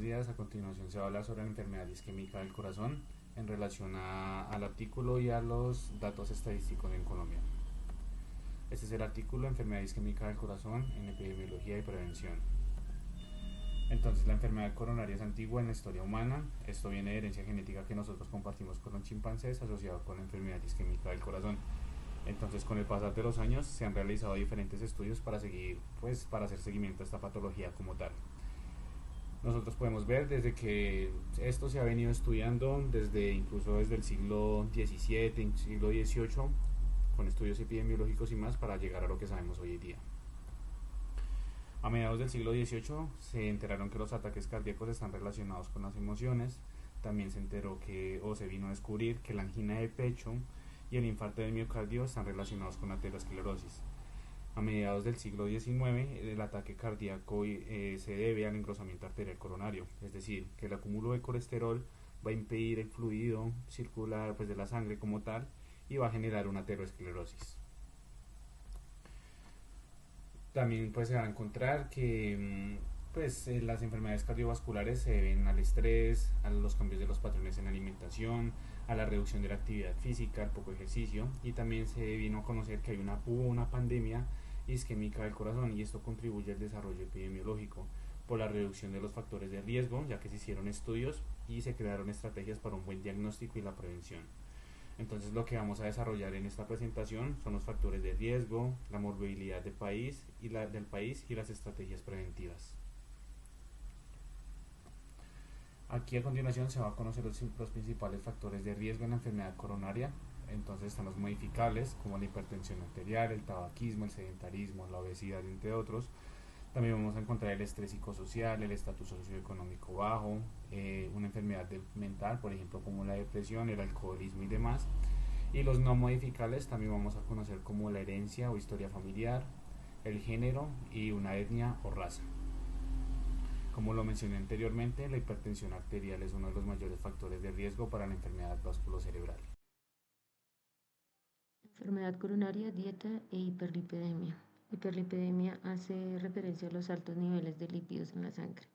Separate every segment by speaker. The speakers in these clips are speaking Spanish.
Speaker 1: días. A continuación se va a hablar sobre la enfermedad isquémica del corazón en relación al artículo y a los datos estadísticos en Colombia. Este es el artículo Enfermedad isquémica del corazón en epidemiología y prevención. Entonces, la enfermedad coronaria es antigua en la historia humana. Esto viene de herencia genética que nosotros compartimos con los chimpancés asociado con la enfermedad isquémica del corazón. Entonces, con el pasar de los años se han realizado diferentes estudios para hacer seguimiento a esta patología como tal. Nosotros podemos ver desde que esto se ha venido estudiando incluso desde el siglo XVII, siglo XVIII, con estudios epidemiológicos y más para llegar a lo que sabemos hoy en día. A mediados del siglo XVIII se enteraron que los ataques cardíacos están relacionados con las emociones. También se vino a descubrir que la angina de pecho y el infarto del miocardio están relacionados con la aterosclerosis. A mediados del siglo XIX, el ataque cardíaco se debe al engrosamiento arterial coronario, es decir, que el acúmulo de colesterol va a impedir el fluido circular de la sangre como tal y va a generar una aterosclerosis. También se va a encontrar que las enfermedades cardiovasculares se deben al estrés, a los cambios de los patrones en la alimentación, a la reducción de la actividad física, al poco ejercicio, y también se vino a conocer que hubo una pandemia isquémica del corazón y esto contribuye al desarrollo epidemiológico por la reducción de los factores de riesgo, ya que se hicieron estudios y se crearon estrategias para un buen diagnóstico y la prevención. Entonces lo que vamos a desarrollar en esta presentación son los factores de riesgo, la morbilidad del país y las estrategias preventivas. Aquí a continuación se va a conocer los principales factores de riesgo en la enfermedad coronaria. Entonces están los modificables como la hipertensión arterial, el tabaquismo, el sedentarismo, la obesidad, entre otros. También vamos a encontrar el estrés psicosocial, el estatus socioeconómico bajo, una enfermedad mental, por ejemplo, como la depresión, el alcoholismo y demás. Y los no modificables también vamos a conocer como la herencia o historia familiar, el género y una etnia o raza. Como lo mencioné anteriormente, la hipertensión arterial es uno de los mayores factores de riesgo para la enfermedad vasculocerebral.
Speaker 2: Enfermedad coronaria, dieta e hiperlipidemia. Hiperlipidemia hace referencia a los altos niveles de lípidos en la sangre.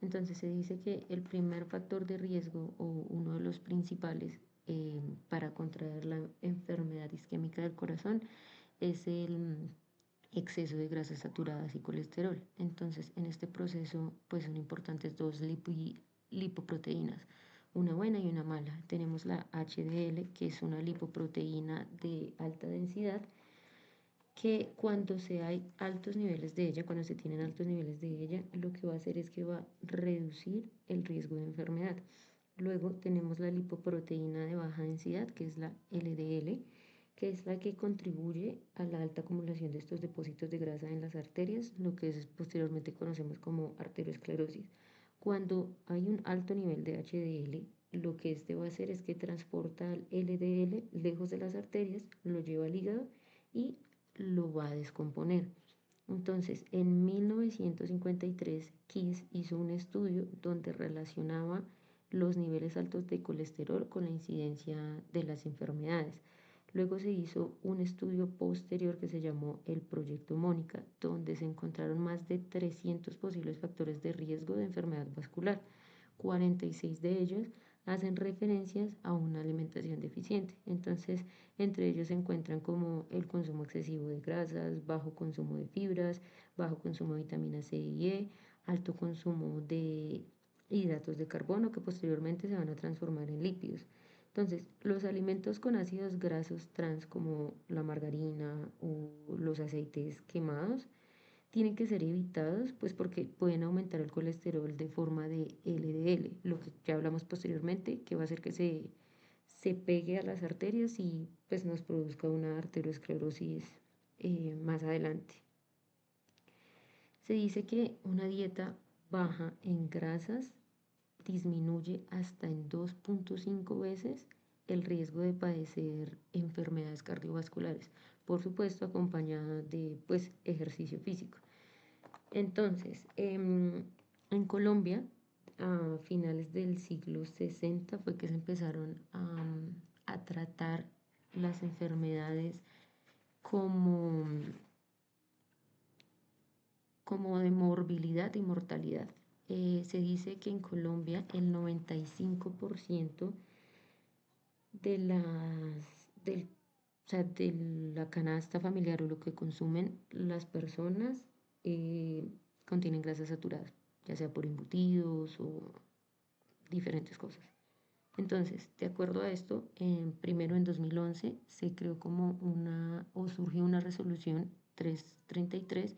Speaker 2: Entonces se dice que el primer factor de riesgo o uno de los principales para contraer la enfermedad isquémica del corazón es el exceso de grasas saturadas y colesterol. Entonces en este proceso son importantes dos lipoproteínas, una buena y una mala. Tenemos la HDL, que es una lipoproteína de alta densidad, que cuando hay altos niveles de ella, cuando se tienen altos niveles de ella, lo que va a hacer es que va a reducir el riesgo de enfermedad. Luego tenemos la lipoproteína de baja densidad, que es la LDL, que es la que contribuye a la alta acumulación de estos depósitos de grasa en las arterias, lo que posteriormente conocemos como arteriosclerosis. Cuando hay un alto nivel de HDL, lo que este va a hacer es que transporta el LDL lejos de las arterias, lo lleva al hígado y lo va a descomponer. Entonces, en 1953, Kiss hizo un estudio donde relacionaba los niveles altos de colesterol con la incidencia de las enfermedades. Luego se hizo un estudio posterior que se llamó el Proyecto Mónica, donde se encontraron más de 300 posibles factores de riesgo de enfermedad vascular. 46 de ellos hacen referencias a una alimentación deficiente. Entonces, entre ellos se encuentran como el consumo excesivo de grasas, bajo consumo de fibras, bajo consumo de vitamina C y E, alto consumo de hidratos de carbono que posteriormente se van a transformar en lípidos. Entonces, los alimentos con ácidos grasos trans como la margarina o los aceites quemados tienen que ser evitados porque pueden aumentar el colesterol de forma de LDL, lo que ya hablamos posteriormente, que va a hacer que se pegue a las arterias y nos produzca una arteriosclerosis más adelante. Se dice que una dieta baja en grasas disminuye hasta en 2.5 veces el riesgo de padecer enfermedades cardiovasculares, por supuesto acompañada de ejercicio físico. Entonces, en Colombia, a finales del siglo 60 fue que se empezaron a tratar las enfermedades como de morbilidad y mortalidad. se dice que en Colombia el 95% de del, o sea, de la canasta familiar o lo que consumen las personas contienen grasas saturadas, ya sea por embutidos o diferentes cosas. Entonces, de acuerdo a esto, primero en 2011 se creó como o surgió una resolución 333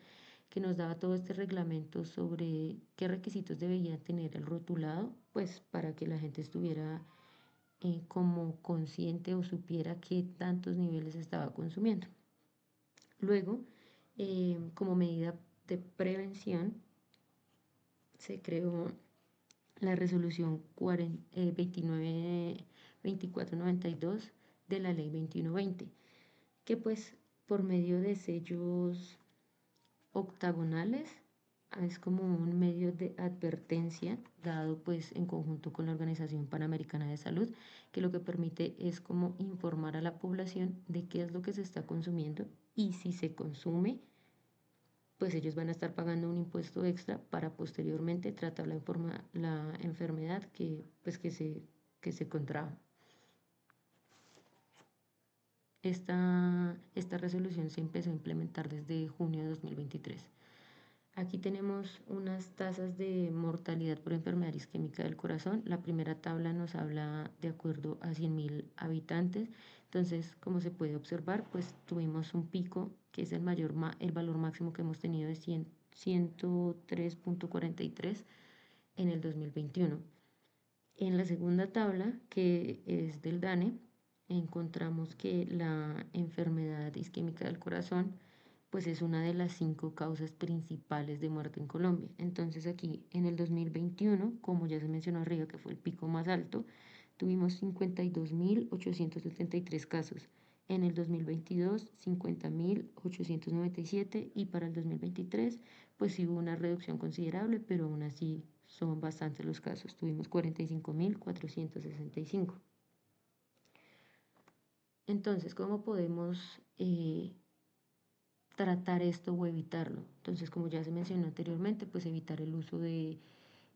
Speaker 2: que nos daba todo este reglamento sobre qué requisitos debía tener el rotulado, pues para que la gente estuviera como consciente o supiera qué tantos niveles estaba consumiendo. Luego, como medida de prevención, se creó la resolución 2492 de la ley 2120, que pues por medio de sellos octagonales es como un medio de advertencia dado pues en conjunto con la Organización Panamericana de Salud, que lo que permite es como informar a la población de qué es lo que se está consumiendo y si se consume, pues ellos van a estar pagando un impuesto extra para posteriormente tratar la enfermedad pues que se contrajo. Esta resolución se empezó a implementar desde junio de 2023. Aquí tenemos unas tasas de mortalidad por enfermedad isquémica del corazón. La primera tabla nos habla de acuerdo a 100.000 habitantes. Entonces, como se puede observar, pues tuvimos un pico que es el valor máximo que hemos tenido de 103.43 en el 2021. En la segunda tabla, que es del DANE, encontramos que la enfermedad isquémica del corazón pues es una de las 5 causas principales de muerte en Colombia. Entonces aquí en el 2021, como ya se mencionó arriba, que fue el pico más alto, tuvimos 52.873 casos. En el 2022, 50.897 y para el 2023, pues sí hubo una reducción considerable, pero aún así son bastantes los casos. Tuvimos 45.465. Entonces, ¿cómo podemos tratar esto o evitarlo? Entonces, como ya se mencionó anteriormente, pues evitar el uso de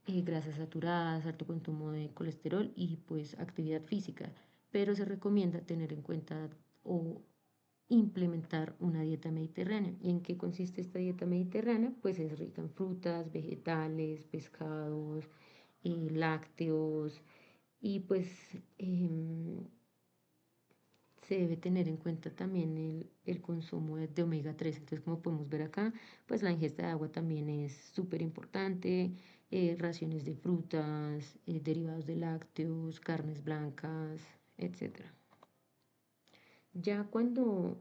Speaker 2: grasas saturadas, alto consumo de colesterol y pues actividad física. Pero se recomienda tener en cuenta o implementar una dieta mediterránea. ¿Y en qué consiste esta dieta mediterránea? Pues es rica en frutas, vegetales, pescados, lácteos y pues se debe tener en cuenta también el consumo de omega 3. Entonces, como podemos ver acá, pues la ingesta de agua también es súper importante, raciones de frutas, derivados de lácteos, carnes blancas, etcétera. Ya cuando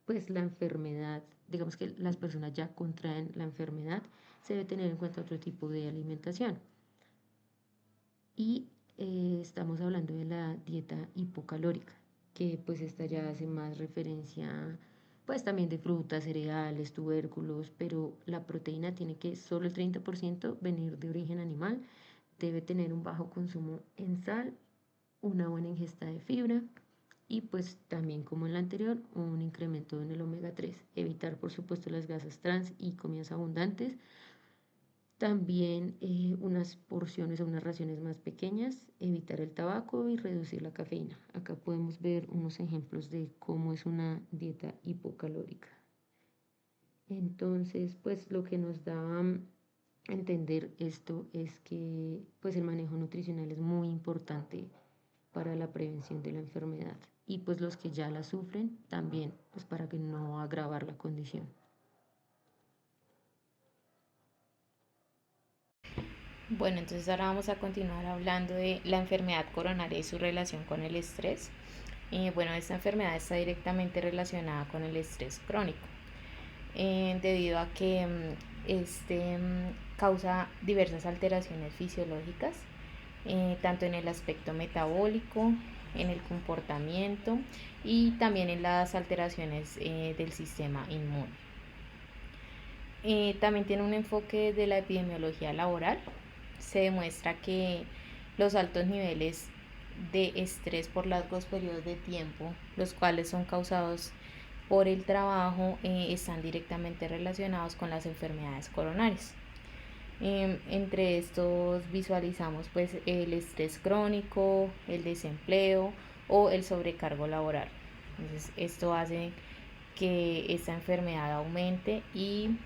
Speaker 2: pues la enfermedad, digamos que las personas ya contraen la enfermedad, se debe tener en cuenta otro tipo de alimentación. Y estamos hablando de la dieta hipocalórica, que pues esta ya hace más referencia pues también de frutas, cereales, tubérculos, pero la proteína tiene que solo el 30% venir de origen animal, debe tener un bajo consumo en sal, una buena ingesta de fibra y pues también como en la anterior un incremento en el omega 3, evitar por supuesto las grasas trans y comidas abundantes, también unas porciones o unas raciones más pequeñas, evitar el tabaco y reducir la cafeína. Acá podemos ver unos ejemplos de cómo es una dieta hipocalórica. Entonces, pues lo que nos da a entender esto es que pues el manejo nutricional es muy importante para la prevención de la enfermedad y pues los que ya la sufren también, pues para que no agravar la condición.
Speaker 3: Bueno, entonces ahora vamos a continuar hablando de la enfermedad coronaria y su relación con el estrés. Bueno, esta enfermedad está directamente relacionada con el estrés crónico, debido a que causa diversas alteraciones fisiológicas, tanto en el aspecto metabólico, en el comportamiento y también en las alteraciones del sistema inmune. También tiene un enfoque de la epidemiología laboral. Se demuestra que los altos niveles de estrés por largos periodos de tiempo, los cuales son causados por el trabajo, están directamente relacionados con las enfermedades coronarias. Entre estos visualizamos pues el estrés crónico, el desempleo o el sobrecargo laboral. Entonces esto hace que esta enfermedad aumente y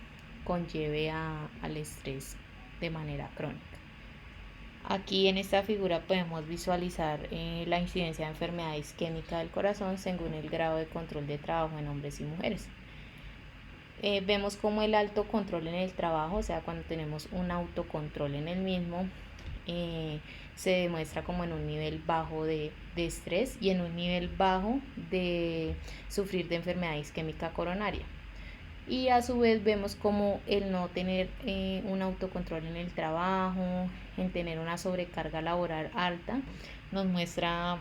Speaker 3: conlleve al estrés de manera crónica. Aquí en esta figura podemos visualizar la incidencia de enfermedad isquémica del corazón según el grado de control de trabajo en hombres y mujeres. Vemos como el alto control en el trabajo, o sea, cuando tenemos un autocontrol en el mismo, se demuestra como en un nivel bajo de estrés y en un nivel bajo de sufrir de enfermedad isquémica coronaria. Y a su vez vemos como el no tener un autocontrol en el trabajo, en tener una sobrecarga laboral alta, nos muestra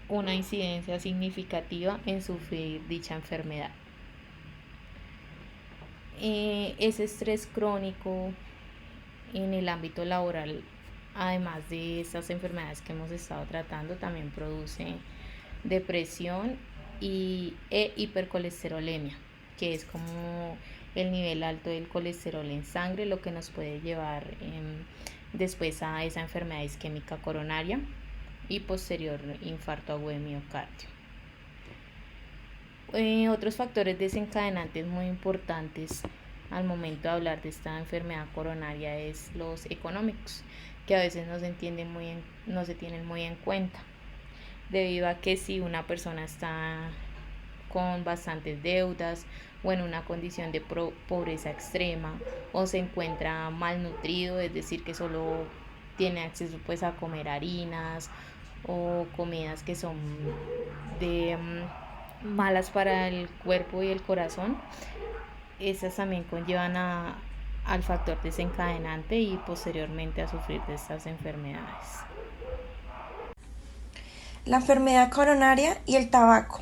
Speaker 3: una incidencia significativa en sufrir dicha enfermedad. Ese estrés crónico en el ámbito laboral, además de estas enfermedades que hemos estado tratando, también produce depresión e hipercolesterolemia, que es como el nivel alto del colesterol en sangre, lo que nos puede llevar después a esa enfermedad isquémica coronaria y posterior infarto agudo de miocardio. Otros factores desencadenantes muy importantes al momento de hablar de esta enfermedad coronaria es los económicos, que a veces no se tienen muy en cuenta, debido a que si una persona está con bastantes deudas o en una condición de pobreza extrema o se encuentra malnutrido, es decir, que solo tiene acceso pues a comer harinas o comidas que son de malas para el cuerpo y el corazón, estas también conllevan al factor desencadenante y posteriormente a sufrir de estas enfermedades.
Speaker 4: La enfermedad coronaria y el tabaco.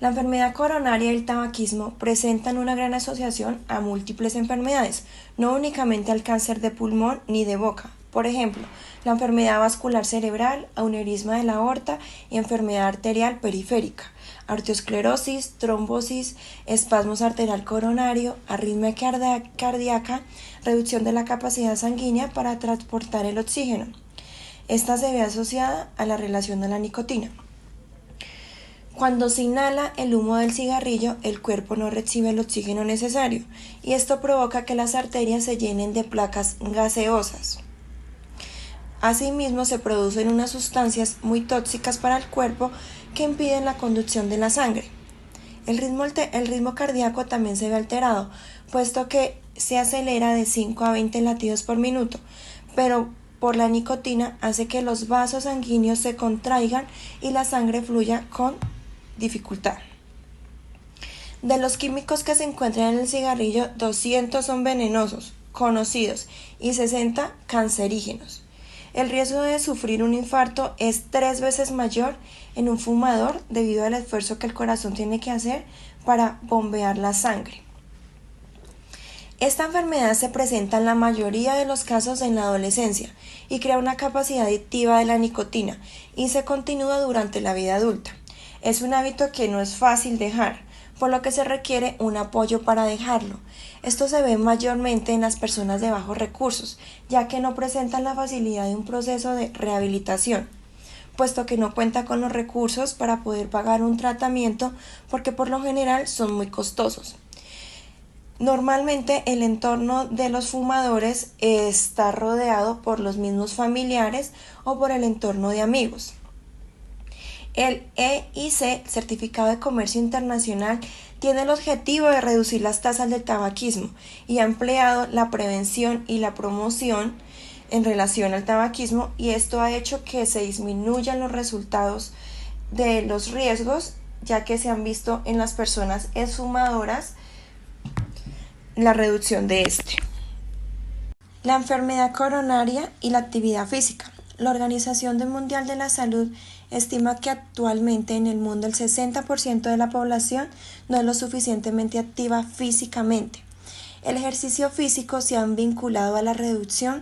Speaker 4: La enfermedad coronaria y el tabaquismo presentan una gran asociación a múltiples enfermedades, no únicamente al cáncer de pulmón ni de boca. Por ejemplo, la enfermedad vascular cerebral, aneurisma de la aorta y enfermedad arterial periférica, arteriosclerosis, trombosis, espasmos arterial coronario, arritmia cardíaca, reducción de la capacidad sanguínea para transportar el oxígeno. Esta se ve asociada a la relación de la nicotina. Cuando se inhala el humo del cigarrillo, el cuerpo no recibe el oxígeno necesario y esto provoca que las arterias se llenen de placas gaseosas. Asimismo, se producen unas sustancias muy tóxicas para el cuerpo que impiden la conducción de la sangre. El ritmo cardíaco también se ve alterado, puesto que se acelera de 5 a 20 latidos por minuto, pero por la nicotina hace que los vasos sanguíneos se contraigan y la sangre fluya con dificultad. De los químicos que se encuentran en el cigarrillo, 200 son venenosos, conocidos, y 60 cancerígenos. El riesgo de sufrir un infarto es 3 veces mayor en un fumador debido al esfuerzo que el corazón tiene que hacer para bombear la sangre. Esta enfermedad se presenta en la mayoría de los casos en la adolescencia y crea una capacidad adictiva de la nicotina y se continúa durante la vida adulta. Es un hábito que no es fácil dejar, por lo que se requiere un apoyo para dejarlo. Esto se ve mayormente en las personas de bajos recursos, ya que no presentan la facilidad de un proceso de rehabilitación, puesto que no cuenta con los recursos para poder pagar un tratamiento porque por lo general son muy costosos. Normalmente el entorno de los fumadores está rodeado por los mismos familiares o por el entorno de amigos. El EIC, Certificado de Comercio Internacional, tiene el objetivo de reducir las tasas de tabaquismo y ha empleado la prevención y la promoción en relación al tabaquismo y esto ha hecho que se disminuyan los resultados de los riesgos, ya que se han visto en las personas exfumadoras la reducción de este. La enfermedad coronaria y la actividad física. La Organización Mundial de la Salud estima que actualmente en el mundo el 60% de la población no es lo suficientemente activa físicamente. El ejercicio físico se ha vinculado a la reducción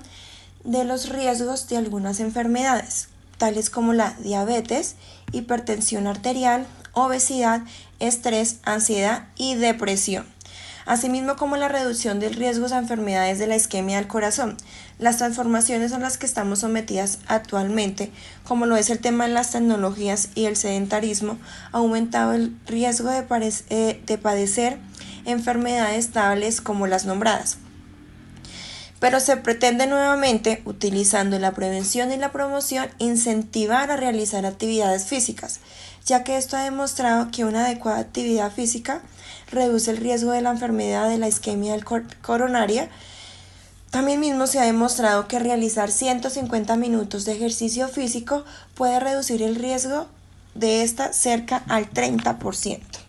Speaker 4: de los riesgos de algunas enfermedades, tales como la diabetes, hipertensión arterial, obesidad, estrés, ansiedad y depresión. asimismo como la reducción del riesgo a enfermedades de la isquemia del corazón. Las transformaciones a las que estamos sometidas actualmente, como lo es el tema de las tecnologías y el sedentarismo, ha aumentado el riesgo de padecer enfermedades tales como las nombradas. Pero se pretende nuevamente, utilizando la prevención y la promoción, incentivar a realizar actividades físicas, ya que esto ha demostrado que una adecuada actividad física reduce el riesgo de la enfermedad de la isquemia coronaria. También mismo se ha demostrado que realizar 150 minutos de ejercicio físico puede reducir el riesgo de esta cerca al 30%.